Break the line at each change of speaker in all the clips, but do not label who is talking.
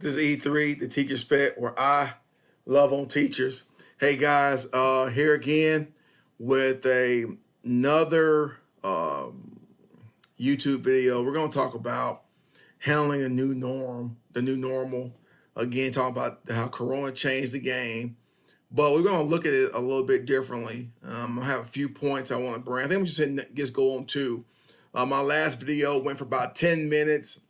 This is E3, the Teacher's Pet, where I love on teachers. Hey guys, here again with another YouTube video. We're going to talk about handling a new norm, the new normal. Again, talking about how Corona changed the game, but we're going to look at it a little bit differently. I have a few points I want to bring. I think I'm just go on to. My last video went for about 10 minutes.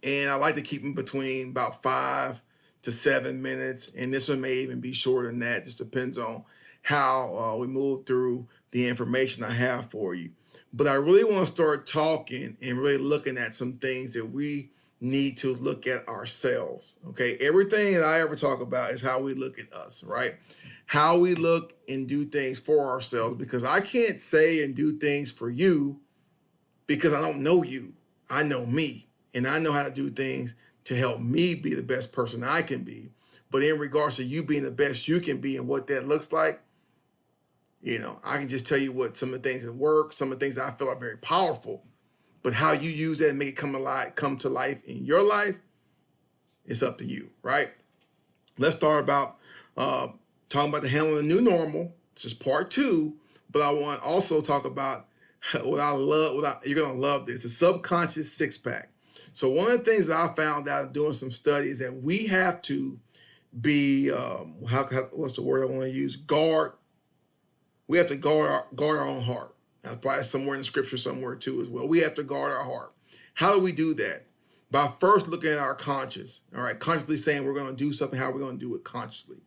And I like to keep them between about 5 to 7 minutes. And this one may even be shorter than that. Just depends on how we move through the information I have for you. But I really want to start talking and really looking at some things that we need to look at ourselves. Okay. Everything that I ever talk about is how we look at us, right? How we look and do things for ourselves, because I can't say and do things for you because I don't know you. I know me. And I know how to do things to help me be the best person I can be. But in regards to you being the best you can be and what that looks like, I can just tell you what some of the things that work, some of the things that I feel are very powerful. But how you use that and make it come to life in your life, it's up to you, right? Let's start about talking about the handling of the new normal. This is part 2. But I want to also talk about what I love. You're going to love this, the subconscious six-pack. So one of the things that I found out doing some studies that we have to be, what's the word I want to use? We have to guard our own heart. That's probably somewhere in the scripture somewhere too as well. We have to guard our heart. How do we do that? By first looking at our conscious. All right, consciously saying we're going to do something. How are we going to do it consciously?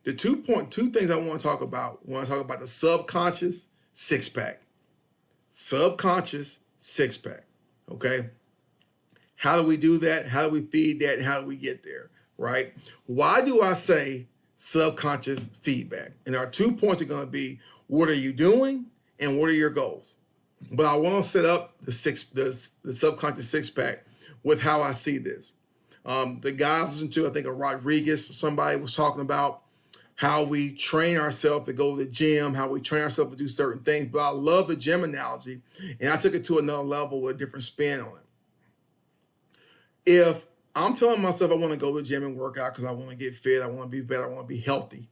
The two things I want to talk about when I talk about the subconscious six-pack. Subconscious six-pack. Okay. How do we do that? How do we feed that? And how do we get there, right? Why do I say subconscious feedback? And our 2 points are going to be, what are you doing and what are your goals? But I want to set up the subconscious six-pack with how I see this. The guy I listened to, I think, Rodriguez, somebody was talking about how we train ourselves to go to the gym, how we train ourselves to do certain things. But I love the gym analogy, and I took it to another level with a different spin on it. If I'm telling myself I want to go to the gym and work out because I want to get fit, I want to be better, I want to be healthy,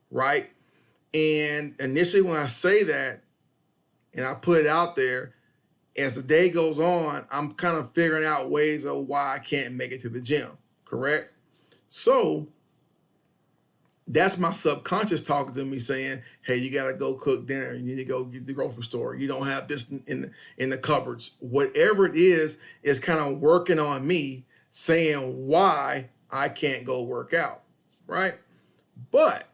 right? And initially when I say that and I put it out there, as the day goes on, I'm kind of figuring out ways of why I can't make it to the gym, correct? So that's my subconscious talking to me saying, hey, you got to go cook dinner. You need to go get the grocery store. You don't have this in the cupboards. Whatever it is kind of working on me saying why I can't go work out, right? But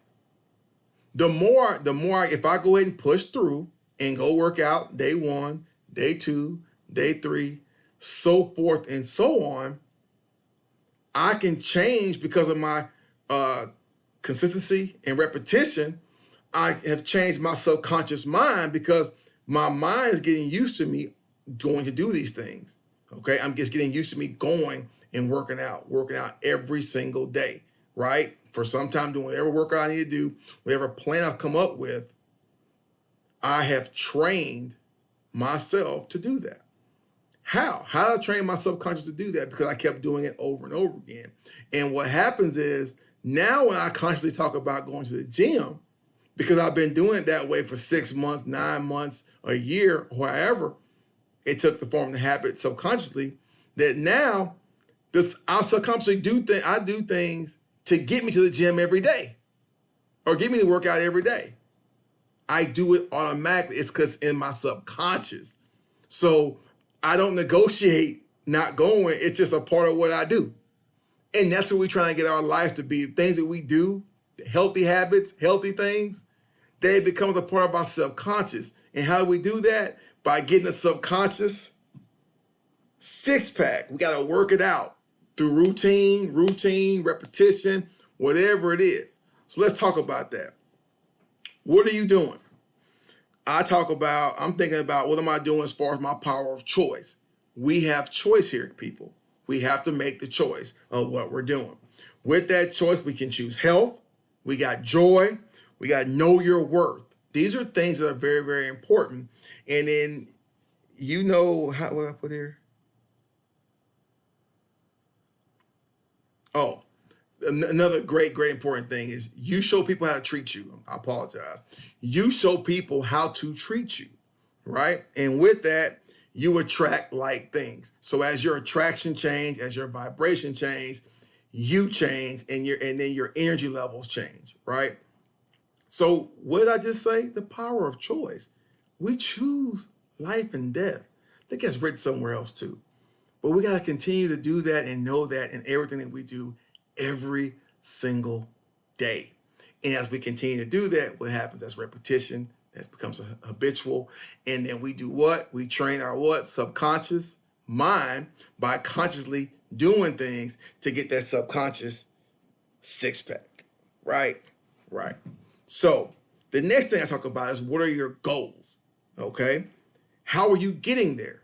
the more, if I go ahead and push through and go work out day 1, day 2, day 3, so forth and so on, I can change because of my consistency and repetition. I have changed my subconscious mind because my mind is getting used to me going to do these things. Okay, I'm just getting used to me going and working out every single day, right? For some time doing whatever workout I need to do, whatever plan I've come up with, I have trained myself to do that. How? How did I train my subconscious to do that? Because I kept doing it over and over again. And what happens is, now when I consciously talk about going to the gym, because I've been doing it that way for 6 months, 9 months, a year, wherever it took to form the habit subconsciously, that now I'll subconsciously I do things to get me to the gym every day or get me to work out every day. I do it automatically. It's because in my subconscious. So I don't negotiate not going. It's just a part of what I do. And that's what we're trying to get our lives to be. Things that we do, healthy habits, healthy things, they become a part of our subconscious. And how do we do that? By getting the subconscious six-pack. We got to work it out through routine, repetition, whatever it is. So let's talk about that. What are you doing? I'm thinking about what am I doing as far as my power of choice? We have choice here, people. We have to make the choice of what we're doing. With that choice, we can choose health. We got joy. We got know your worth. These are things that are very, very important. And then, what I put here? Oh, another great, great important thing is you show people how to treat you. I apologize. You show people how to treat you, right? And with that, you attract like things. So as your attraction change, as your vibration change, you change, and then your energy levels change, right? So what did I just say? The power of choice. We choose life and death. I think that's written somewhere else too. But we got to continue to do that and know that in everything that we do every single day. And as we continue to do that, what happens? That's repetition. That becomes a habitual. And then we do what? We train our what? Subconscious mind by consciously doing things to get that subconscious six pack. Right? Right. So the next thing I talk about is what are your goals? Okay. How are you getting there?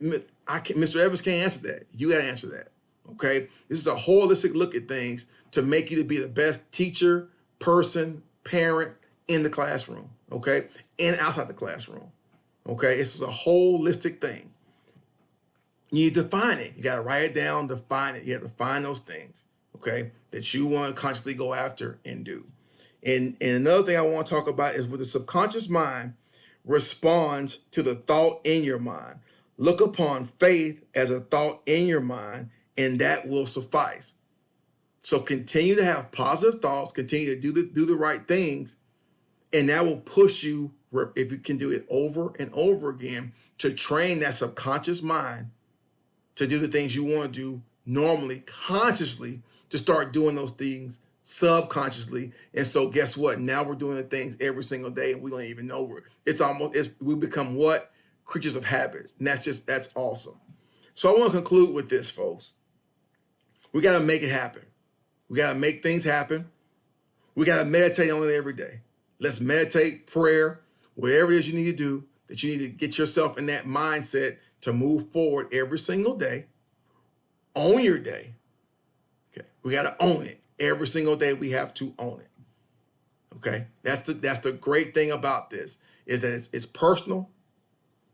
Mr. Evans can't answer that. You got to answer that. Okay. This is a holistic look at things to make you to be the best teacher, person, parent in the classroom. Okay. And outside the classroom. Okay. This is a holistic thing. You need to define it. You got to write it down, define it. You have to find those things. Okay. That you want to consciously go after and do. And another thing I want to talk about is with the subconscious mind responds to the thought in your mind. Look upon faith as a thought in your mind, and that will suffice. So continue to have positive thoughts, continue to do the right things, and that will push you, if you can do it over and over again, to train that subconscious mind to do the things you want to do normally, consciously, to start doing those things subconsciously. And so guess what? Now we're doing the things every single day and we don't even know we become what? Creatures of habit. And that's awesome. So I want to conclude with this, folks. We got to make it happen. We got to make things happen. We got to meditate on it every day. Let's meditate, prayer, whatever it is you need to do, that you need to get yourself in that mindset to move forward every single day. Own your day. Okay. We got to own it. Every single day we have to own it. Okay. That's the great thing about this is that it's personal,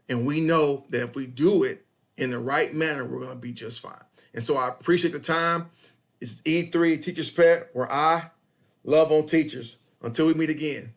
and we know that if we do it in the right manner, we're going to be just fine. And so I appreciate the time. It's E3 Teacher's Pet, where I love on teachers. Until we meet again.